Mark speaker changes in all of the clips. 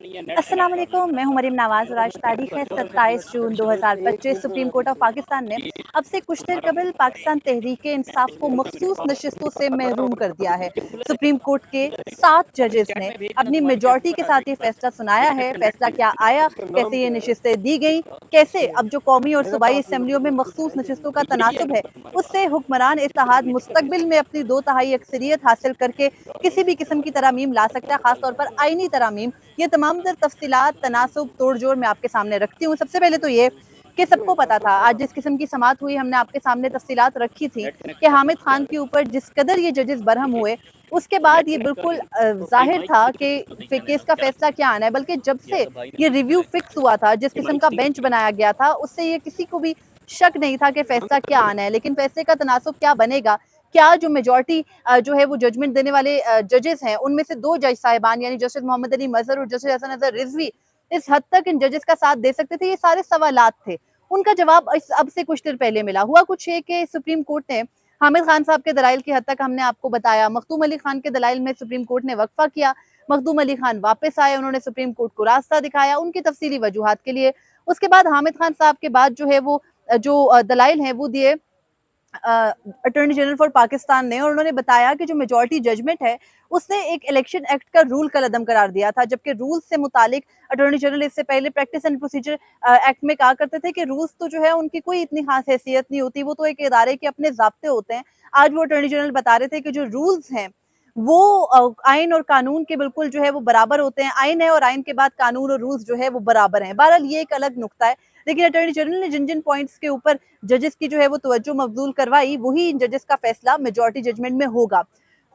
Speaker 1: अस्सलाम वालेकुम, मैं हूं मरीम नवाज और आज तारीख है 27 जून 2025। सुप्रीम कोर्ट ऑफ पाकिस्तान ने अब से कुछ देर कबल पाकिस्तान तहरीक इंसाफ को मखसूस नशिस्तों से महरूम कर दिया है। सुप्रीम कोर्ट के 7 जजेस ने अपनी मेजॉरिटी के साथ ये फैसला सुनाया है। फैसला क्या आया, कैसे ये नशिस्तें दी गई, कैसे अब जो कौमी और सूबाई असम्बलियों में मखसूस नशिस्तों का तनासुब है उससे हुक्मरान इत्तेहाद मुस्तकबिल में अपनी 2/3 अक्सरियत हासिल करके किसी भी किस्म की तरामीम ला सकता है, खासतौर पर आईनी तरामीम। ये तमाम तर तफसीलात, तनासुब, तोड़-जोड़ मैं आपके सामने रखती हूँ। सबसे पहले तो ये कि सबको पता था आज जिस किस्म की समात हुई, हमने आपके सामने तफसीलात रखी थी कि हामिद खान के ऊपर जिस कदर ये जजेस बरहम हुए, उसके बाद ये बिल्कुल ज़ाहिर था कि केस का फैसला क्या आना है। बल्कि जब से ये रिव्यू फिक्स हुआ था, जिस किस्म का बेंच बनाया गया था, उससे ये किसी को भी शक नहीं था कि फैसला क्या आना है। लेकिन फैसले का तनासुब क्या बनेगा, क्या जो मेजॉरिटी जो है वो जजमेंट देने वाले जजेस हैं, उनमें से 2 जज साहिबान यानी जस्टिस मोहम्मद अली मजहर और जस्टिस हसन अजहर रिजवी इस हद तक इन जजेस का साथ दे सकते थे, ये सारे सवालात थे। उनका जवाब अब से कुछ देर पहले मिला। हुआ कुछ है कि सुप्रीम कोर्ट ने हामिद खान साहब के दलाइल की हद तक हमने आपको बताया। मखदूम अली खान के दलाइल में सुप्रीम कोर्ट ने वक्फा किया। मखदूम अली खान वापस आए, उन्होंने सुप्रीम कोर्ट को रास्ता दिखाया उनकी तफसीली वजूहात के लिए। उसके बाद हामिद खान साहब के बाद जो है वो जो दलाइल हैं वो दिए अटॉर्नी जनरल फॉर पाकिस्तान ने, और उन्होंने बताया कि जो मेजॉरिटी जजमेंट है उसने एक इलेक्शन एक्ट का रूल कल अदम करार दिया था, जबकि रूल्स से मुतालिक अटॉर्नी जनरल इससे पहले प्रैक्टिस एंड प्रोसीजर एक्ट में कहा करते थे कि रूल्स तो जो है उनकी कोई इतनी खास हैसियत नहीं होती, वो तो एक इदारे के अपने ज़ाब्ते होते हैं। आज वो अटॉर्नी जनरल बता रहे थे कि जो रूल्स हैं वो आइन और कानून के बिल्कुल जो है वो बराबर होते हैं। आइन है और आइन के बाद कानून और रूल्स जो है वो बराबर हैं। बहरहाल ये एक अलग नुक्ता है। लेकिन अटॉर्नी जनरल ने जिन जिन पॉइंट्स के ऊपर जजेस की जो है वो तवज्जो मबजूल करवाई, वही इन जजेस का फैसला मेजॉरिटी जजमेंट में होगा।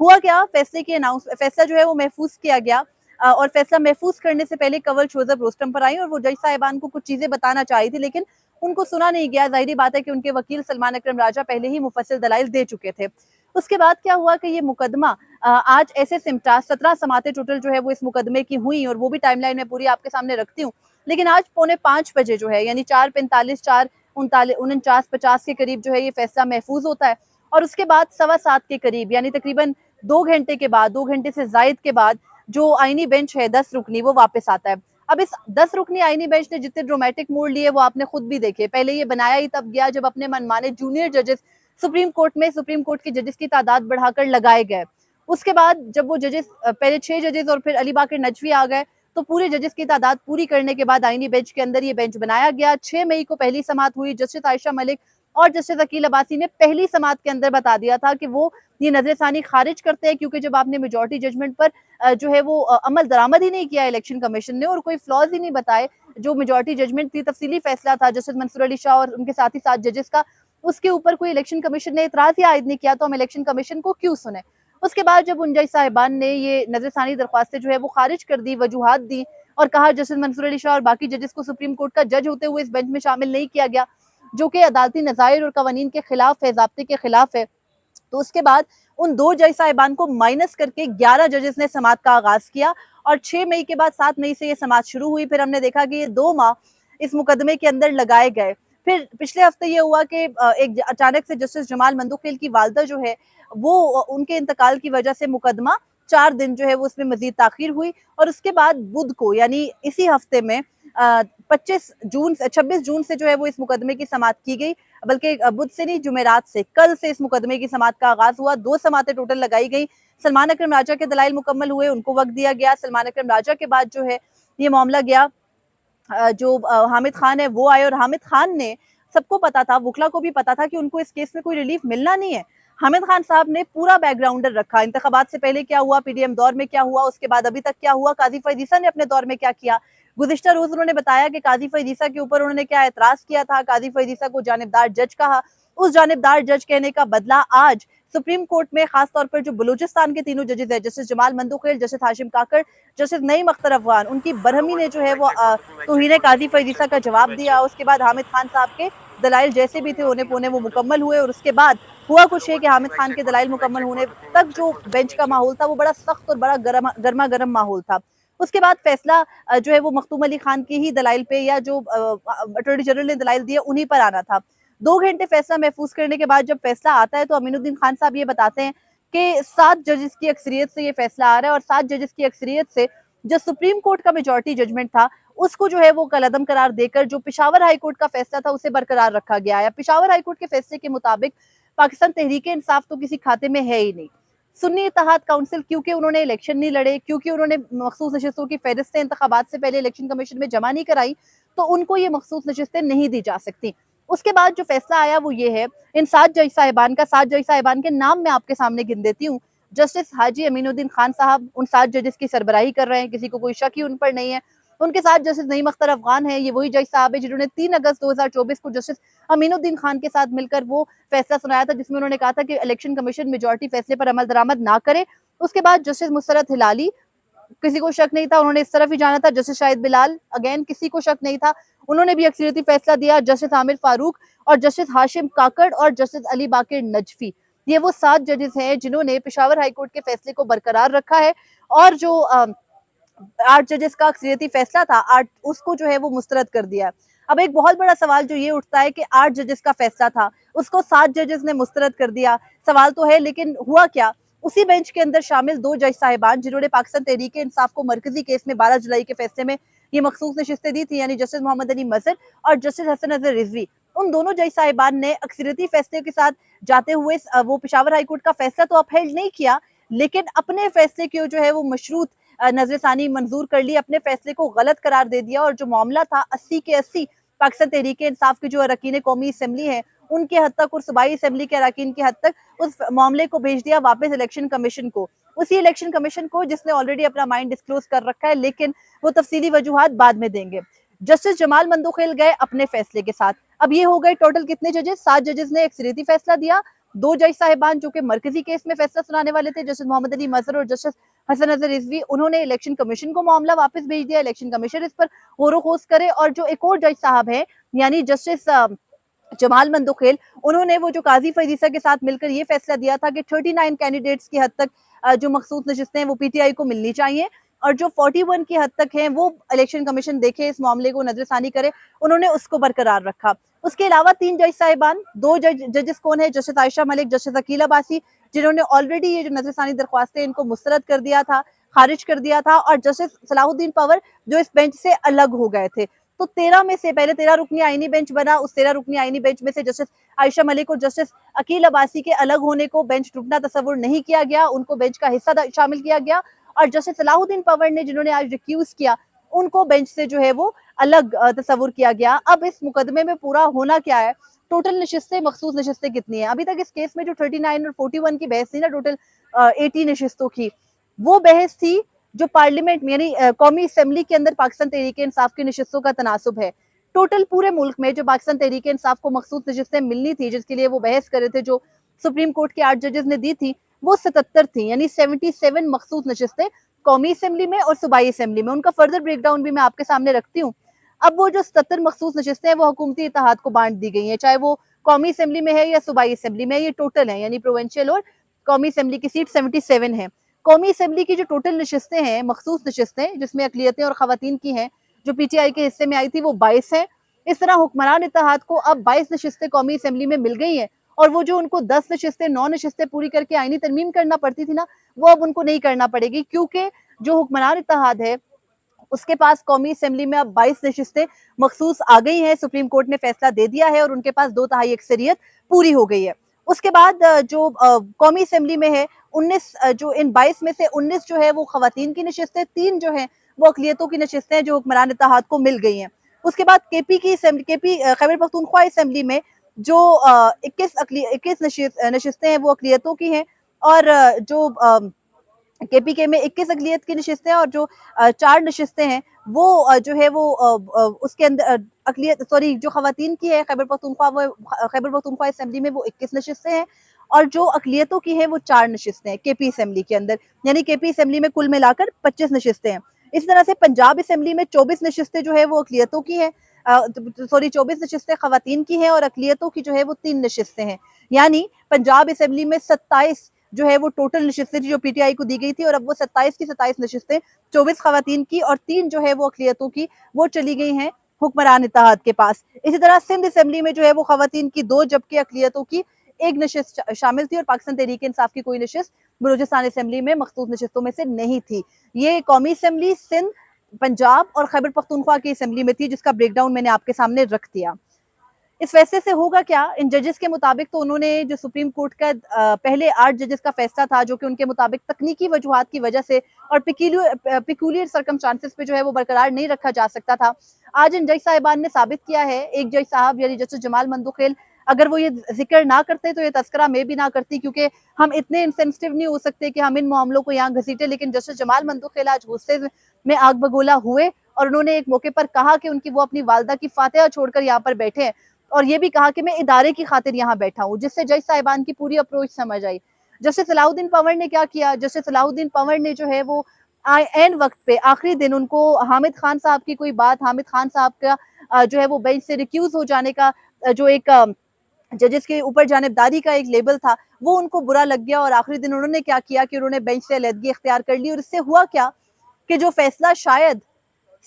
Speaker 1: हुआ क्या, फैसले की फैसला जो है वो महफूज किया गया और फैसला महफूज करने से पहले कवल शोजब रोस्टम पर आई और वो जज साहिबान को कुछ चीजें बताना चाही थी, लेकिन उनको सुना नहीं गया। जाहिर बात है कि उनके वकील सलमान अकरम राजा पहले ही मुफस्सिल दलाइल दे चुके थे। उसके बाद क्या हुआ कि ये मुकदमा आज ऐसे सिमटा 17 समातें टोटल जो है वो इस मुकदमे की हुई और वो भी टाइमलाइन में पूरी आपके सामने रखती हूँ। लेकिन आज 4:45 बजे जो है यानी 4:45, 4:49 के करीब जो है ये फैसला महफूज होता है और उसके बाद 7:15 के करीब यानी तकरीबन 2 घंटे के बाद, 2 घंटे से जायद के बाद जो आईनी बेंच है 10 रुकनी, वो वापस आता है। अब इस 10 रुकनी आईनी बेंच ने जितने ड्रामेटिक मोड़ लिए वो आपने खुद भी देखे। पहले ये बनाया ही तब गया जब अपने मनमाने जूनियर जजेस सुप्रीम कोर्ट के जजेस की तादाद बढ़ाकर लगाए गए। उसके बाद जब वो जजेस पहले 6 जजेस और फिर अली बाकर नजवी आ गए, तो पूरे जजेस की तादाद पूरी करने के बाद आईनी बेंच के अंदर ये बेंच बनाया गया। 6 मई को पहली समात हुई। जस्टिस आयशा मलिक और जस्टिस अकील अब्बासी ने पहली समात के अंदर बता दिया था कि वो ये नजरसानी खारिज करते हैं, क्योंकि जब आपने मेजॉरिटी जजमेंट पर जो है वो अमल दरामद ही नहीं किया इलेक्शन कमीशन ने और कोई फ्लॉज ही नहीं बताए, जो मेजॉरिटी जजमेंट थी, तफसीली फैसला था जस्टिस मंसूर अली शाह और उनके साथ ही साथ जजेस का, उसके ऊपर कोई इलेक्शन कमीशन ने इतराज ही आयद नहीं किया, तो हम इलेक्शन कमीशन को क्यों सुने। उसके बाद जब उन जज साहिबान ने ये नजरसानी दरख्वास्तें जो है वो खारिज कर दी, वजूहात दी और कहा जस्टिस मंसूर अली शाह और बाकी जजेस को सुप्रीम कोर्ट का जज होते हुए इस बेंच में शामिल नहीं किया गया, जो कि अदालती नज़ायर और कवानीन के खिलाफ है, ज़ाब्ते के खिलाफ है। तो उसके बाद उन 2 जज साहिबान को माइनस करके 11 जजेस ने समात का आगाज किया और 6 मई के बाद 7 मई से ये समात शुरू हुई। फिर हमने देखा कि ये 2 माह इस मुकदमे के अंदर लगाए गए। फिर पिछले हफ्ते ये हुआ कि एक अचानक से जस्टिस जमाल मंदुखेल की वालदा जो है वो उनके इंतकाल की वजह से मुकदमा 4 दिन जो है वो उसमें मजीद ताखीर हुई और उसके बाद बुध को यानी इसी हफ्ते में 26 जून से जो है वो इस मुकदमे की समात की गई, बल्कि बुध से नहीं, जुमेरात से, कल से इस मुकदमे की समात का आगाज हुआ। 2 समातें टोटल लगाई गई। सलमान अकरम राजा के दलाइल मुकम्मल हुए, उनको वक्त दिया गया। सलमान अकरम राजा के बाद जो है ये मामला गया जो हामिद खान है वो आए और हामिद खान ने, सबको पता था, वकला को भी पता था कि उनको इस केस में कोई रिलीफ मिलना नहीं है। हामिद खान साहब ने पूरा बैकग्राउंडर रखा, इंतखाबात से पहले क्या हुआ, पीडीएम दौर में क्या हुआ, उसके बाद अभी तक क्या हुआ, काजी फैज ईसा ने अपने दौर में क्या किया। गुज़िश्ता रोज उन्होंने बताया कि काजी फैज ईसा के ऊपर उन्होंने क्या एतराज किया था, काजी फैज ईसा को जानिबदार जज कहा। उस जानिबदार जज कहने का बदला आज सुप्रीम कोर्ट में खास तौर पर जो बलूचिस्तान के तीनों जजेस है, जस्टिस जमाल मंदुखेल, जस्टिस हाशिम काकड़, जस्टिस नईम अख्तर अफगान, उनकी बरहमी ने जो है वो तौहीन काजी फैज ईसा का जवाब दिया। उसके बाद हामिद खान साहब के दलाइल जैसे भी थे होने पोने वो मुकम्मल हुए और उसके बाद हुआ कुछ है कि हामिद खान के दलाइल मुकम्मल होने तक जो बेंच का माहौल था वो बड़ा सख्त और बड़ा गर्मा गर्म माहौल था। उसके बाद फैसला जो है वो मखदूम अली खान की ही दलाइल पे या जो अटॉर्नी जनरल ने दलाइल दिए उन्हीं पर आना था। 2 घंटे फैसला महफूज करने के बाद जब फैसला आता है तो अमीनुद्दीन खान साहब ये बताते हैं कि 7 जजेस की अक्सरियत से ये फैसला आ रहा है और 7 जजेस की अक्सरियत से जो सुप्रीम कोर्ट का मेजॉरिटी जजमेंट था उसको जो है वो कलअदम करार देकर जो पेशावर हाई कोर्ट का फैसला था उसे बरकरार रखा गया है। पेशावर हाई कोर्ट के फैसले के मुताबिक पाकिस्तान तहरीक इंसाफ तो किसी खाते में है ही नहीं। सुन्नी इत्तेहाद काउंसिल क्योंकि उन्होंने इलेक्शन नहीं लड़े, क्योंकि उन्होंने मखसूस नशिस्तों की फहरिस्तें इंतखाबात से पहले इलेक्शन कमीशन में जमा नहीं कराई, तो उनको ये मखसूस नशिस्तें नहीं दी जा सकती। उसके बाद जो फैसला आया वो ये है, इन 7 जज साहिबान का, 7 जज साहिबान के नाम मैं आपके सामने गिन देती हूँ। जस्टिस हाजी अमीनुद्दीन खान साहब उन 7 जजेस की सरबराही कर रहे हैं, किसी को कोई शक ही उन पर नहीं है। उनके साथ जस्टिस नईम अख्तर अफगान है, ये वही जज साहब है जिन्होंने 3 अगस्त 2024 को जस्टिस अमीनुद्दीन खान के साथ मिलकर वो फैसला सुनाया था जिसमें उन्होंने कहा था कि इलेक्शन कमीशन मेजॉरिटी फैसले पर अमल दरामद ना करे। उसके बाद जस्टिस मुसरत हिलाली, किसी को शक नहीं था, उन्होंने इस तरफ ही जाना था। जस्टिस शाहिद बिलाल, अगेन किसी को शक नहीं था, उन्होंने भी अक्सरियती फैसला दिया। जस्टिस आमिर फारूक और जस्टिस हाशिम काकड़ और जस्टिस अली बाकिर नजफी, ये वो 7 जजेस हैं जिन्होंने पेशावर हाईकोर्ट के फैसले को बरकरार रखा है और जो 8 जजेस का अक्सरियती फैसला था 8 उसको जो है वो मुस्तरद कर दिया। अब एक बहुत बड़ा सवाल जो ये उठता है कि 8 जजेस का फैसला था उसको 7 जजेस ने मुस्तरद कर दिया। सवाल तो है, लेकिन हुआ क्या? उसी बेंच के अंदर शामिल 2 जज साहिबान जिन्होंने पाकिस्तान तहरीक इंसाफ को मरकजी केस में 12 जुलाई के फैसले में ये मखसूस नशिस्तें दी थी, यानी जस्टिस मोहम्मद अली मजहर और जस्टिस हसन अजहर रिजवी, उन दोनों जज साहिबान ने अक्सरियती फैसले के साथ जाते हुए वो पेशावर हाईकोर्ट का फैसला तो अपहेल्ड नहीं किया, लेकिन अपने फैसले की जो है वो मशरूत नजरसानी मंजूर कर ली, अपने फैसले को गलत करार दे दिया और जो मामला था 80 के 80 पाकिस्तान तहरीक इंसाफ की जो अरकान कौमी असम्बली है उनके हद तक और सूबाई असम्बली के अरकान की हद तक उस मामले को भेज दिया वापस इलेक्शन कमीशन को, उसी इलेक्शन कमीशन को जिसने ऑलरेडी अपना माइंड डिस्क्लोज कर रखा है, लेकिन वो तफसीली वजूहात बाद में देंगे। जस्टिस जमाल मंदोखेल गए अपने फैसले के साथ। अब ये हो गए टोटल कितने जजेस? 7 जजेस ने अक्सरियती फैसला दिया, 2 जज साहिबान जो कि मरकजी केस में फैसला सुनाने वाले थे, जस्टिस मोहम्मद अली मजहर और जस्टिस हसन अजहर रिजवी, उन्होंने इलेक्शन कमीशन को मामला वापस भेज दिया, इलेक्शन कमीशन इस पर गौर खोज करे। और जो एक और जज साहब है यानी जस्टिस जमाल मंदोखेल, उन्होंने वो जो काजी फरीसा के साथ मिलकर ये फैसला दिया था कि 39 कैंडिडेट्स की हद तक जो मखसूस नशिस्तें हैं वो पीटीआई को मिलनी चाहिए और जो 41 की हद तक हैं वो इलेक्शन कमीशन देखे, इस मामले को नजरसानी करे, उन्होंने उसको बरकरार रखा। उसके अलावा 3 जज साहिबान, 2 जजेस कौन है? जस्टिस आयशा मलिक, जस्टिस अकील अब्बासी, जिन्होंने ऑलरेडी ये जो नजरसानी दरख्वास्तें इनको मुस्तरद कर दिया था, खारिज कर दिया था, और जस्टिस सलाहुद्दीन पवर जो इस बेंच से अलग हो गए थे। तो 13 में से पहले 13 रुकनी आईनी बेंच बना, उस 13 रुकनी आईनी बेंच में से जस्टिस आयशा मलिक और जस्टिस अकील अब्बासी के अलग होने को बेंच टूटना तस्वुर नहीं किया गया, उनको बेंच का हिस्सा शामिल किया गया। और जस्टिस सलाहुद्दीन पवर ने जिन्होंने आज रिक्यूज किया, उनको बेंच से जो है वो अलग तस्वुर किया गया। अब इस मुकदमे में पूरा होना क्या है? टोटल नशिस्तें, मखसूस नशिस्तें कितनी है? अभी तक इस केस में जो 39 और 41 की बहस थी ना, टोटल 80 नशिस्तों की, वो बहस थी जो पार्लियामेंट में यानी कौमी असम्बली के अंदर पाकिस्तान तहरीक इंसाफ की नशिस्तों का तनासुब है। टोटल पूरे मुल्क में जो पाकिस्तान तहरीक इंसाफ को मखसूस नशिस्तें मिलनी थी, जिसके लिए वो बहस कर रहे थे, जो सुप्रीम कोर्ट के 8 जजेस ने दी थी, वो 77 थी, यानी 77 मखसूस नशिस्तें कौमी असम्बली में और सूबाई असम्बली में। उनका फर्दर ब्रेकडाउन भी मैं आपके सामने रखती हूँ। अब वो जो 77 मखसूस नशिस्तें हैं वो हुकूमती इत्तेहाद को बांट दी गई हैं, चाहे वो कौमी असम्बली में है या सूबाई असम्बली में, ये टोटल है, यानी प्रोविंशियल और कौमी असम्बली की सीट 77 है। कौमी असम्बली की जो टोटल नशिस्तें हैं, मखसूस नशिस्तें जिसमें अकलियतें और खवातीन की हैं, जो पीटीआई के हिस्से में आई थी, वो 22 है। इस तरह हुक्मरान इत्तेहाद को अब 22 नशिस्तें कौमी असम्बली में मिल गई हैं, और वो जो उनको 10 नशिस्तें 9 नशिस्तें पूरी करके आईनी तरमीम करना पड़ती थी ना, वो अब उनको नहीं करना पड़ेगी, क्योंकि जो हुक्मरान इत्तेहाद है उसके पास कौमी असम्बली में अब 22 नशिस्तें मखसूस आ गई हैं। सुप्रीम कोर्ट ने फैसला दे दिया है और उनके पास 2/3 अक्सरियत पूरी हो गई है। उसके बाद जो कौमी असम्बली में है 19, जो इन 22 में से 19 जो है वो खवातीन की नशिस्तें, 3 जो है वो अकलियतों की नशिस्तें हैं जो हुक्मरान इत्तेहाद को मिल गई हैं। उसके बाद केपी खैबर पख्तूनख्वा असम्बली में जो 21 नशिस्तें हैं वो अकलियतों की हैं, और जो केपीके में 21 अकलियत की नशिस्तें हैं, और जो 4 नशिस्तें हैं वो जो है वो उसके अंदर अकलियत सॉरी जो खवातीन की है खैबर पख्तूनख्वा असम्बली में वो 21 नशिस्तें हैं, और जो अकलियतों की है वो 4 नशिस्तें हैं केपी असम्बली के अंदर, यानी केपी असम्बली में कुल मिलाकर 25 नशिस्तें हैं। इस तरह से पंजाब असम्बली में 24 नशिस्तें जो है वो अकलियतों की है, 24 नशिस्तें खवातीन की हैं, और अकलियतों की जो है वो 3 नशिस्तें हैं, यानी पंजाब असम्बली में 27 जो है वो टोटल नशिस्तें थी जो पीटीआई को दी गई थी, और अब वो 27 की 27 नशिस्तें 24 खवातीन की और 3 जो है वो अकलियतों की वो चली गई हैं हुक्मरान इत्तेहाद के पास। इसी तरह सिंध असम्बली में जो है वो खवातीन की 2 जबकि अकलियतों की 1 नशिस्त शामिल थी, और पाकिस्तान तहरीक इंसाफ की कोई नशिस्त बलूचिस्तान असेंबली में मखसूस नशिस्तों में से नहीं थी। ये कौमी असेंबली सिंध, पंजाब और खैबर पख्तूनख्वा की असेंबली में थी, जिसका ब्रेकडाउन मैंने आपके सामने रख दिया। इस फैसले से होगा क्या? इन जजेस के मुताबिक तो उन्होंने जो सुप्रीम कोर्ट का पहले 8 जजेस का फैसला था, जो कि उनके मुताबिक तकनीकी वजूहात की वजह से और पिक्यूलियर सर्कमस्टांसेस पे जो है वो बरकरार नहीं रखा जा सकता था। आज इन जज साहिबान ने साबित किया है, एक जज साहब यानी जस्टिस जमाल मंदुखेल, अगर वो ये जिक्र ना करते तो ये तस्करा मैं भी ना करती, क्योंकि हम इतने इंसेंसिटिव नहीं हो सकते कि हम इन मामलों को यहाँ घसीटे। लेकिन जस्टिस जमाल मंदुखेल आज गुस्से में आग बगोला हुए और उन्होंने एक मौके पर कहा कि उनकी वो अपनी वालदा की फातिहा छोड़कर यहाँ पर बैठे हैं, और ये भी कहा कि मैं इदारे की खातिर यहाँ बैठा हूँ, जिससे जज साहिबान की पूरी अप्रोच समझ आई। जस्टिस सलाहुद्दीन पंवर ने क्या किया? जस्टिस सलाहुद्दीन पंवर ने जो है वो एन वक्त पे आखिरी दिन उनको हामिद खान साहब की कोई बात, हामिद खान साहब का जो है वो बेंच से रिक्यूज हो जाने का जो एक जजेस के ऊपर जानिबदारी का एक लेबल था, वो उनको बुरा लग गया और आखिरी दिन उन्होंने क्या किया कि उन्होंने बेंच से अलहदगी इख्तियार कर ली। और इससे हुआ क्या कि जो फैसला शायद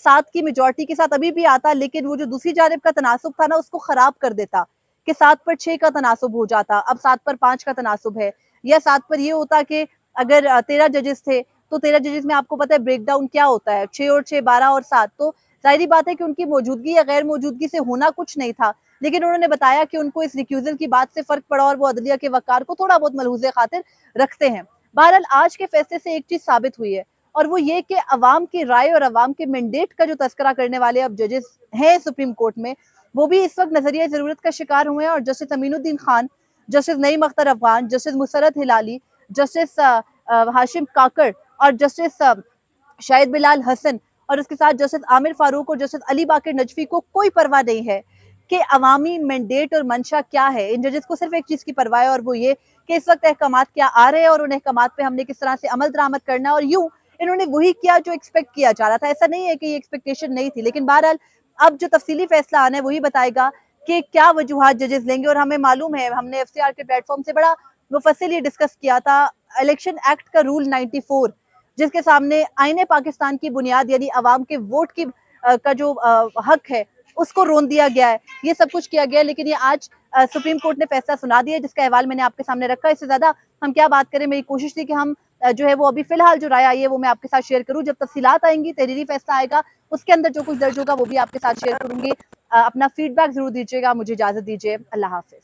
Speaker 1: 7 की मेजॉरिटी के साथ अभी भी आता, लेकिन वो जो दूसरी जानिब का तनासुब था ना, उसको खराब कर देता कि 7 पर 6 का तनासुब हो जाता। अब 7 पर 5 का तनासुब है, या 7 पर ये होता कि अगर 13 जजेस थे तो 13 जजेस में आपको पता है ब्रेकडाउन क्या होता है, 6 और 6 12 और 7। तो जाहिर बात है कि उनकी मौजूदगी या गैर मौजूदगी से होना कुछ नहीं था, लेकिन उन्होंने बताया कि उनको इस रिक्यूजल की बात से फर्क पड़ा और वो अदलिया के वकार को थोड़ा बहुत मलहूज़े खातिर रखते हैं। बहरहाल आज के फैसले से एक चीज साबित हुई है, और वो ये कि अवाम की राय और अवाम के मैंडेट का जो तस्करा करने वाले अब जजेस हैं सुप्रीम कोर्ट में, वो भी इस वक्त नजरिया जरूरत का शिकार हुए हैं। और justice Aminuddin Khan, justice Naeem Akhtar Afghan, justice Musarrat Hilali, justice Hashim Kakar और जस्टिस शाहिद बिलाल हसन और उसके साथ जस्टिस आमिर फारूक और जस्टिस अली बाकर नजफी को कोई परवाह नहीं है कि अवामी मैंडेट और मंशा क्या है। इन जजेस को सिर्फ एक चीज की परवाह है, और वो ये कि इस वक्त अहकामात क्या आ रहे हैं और उन अहकामात पे हमने किस तरह से अमल दरामद करना है। और यूं इन्होंने वही किया जो एक्सपेक्ट किया जा रहा था। ऐसा नहीं है कि ये एक्सपेक्टेशन नहीं थी, लेकिन बहरहाल अब जो तफसीली फैसला आना है वही बताएगा कि क्या वजूहात जजेस लेंगे। और हमें मालूम है, हमने एफसीआर के प्लेटफॉर्म से बड़ा मुफस्सिल ये डिस्कस किया था, इलेक्शन एक्ट का रूल 94, जिसके सामने आईने पाकिस्तान की बुनियाद यानी अवाम के वोट की का जो हक है उसको रोन दिया गया है। ये सब कुछ किया गया है, लेकिन ये आज सुप्रीम कोर्ट ने फैसला सुना दिया, जिसका अहवाल मैंने आपके सामने रखा। इससे ज्यादा हम क्या बात करें, मेरी कोशिश थी कि हम जो है वो अभी फिलहाल जो राय आई है वो मैं आपके साथ शेयर करूं। जब तफसीलात आएंगी, तहरीरी फैसला आएगा, उसके अंदर जो कुछ दर्ज होगा वो भी आपके साथ शेयर करूंगी। अपना फीडबैक जरूर दीजिएगा। मुझे इजाजत दीजिए। अल्लाह हाफिज।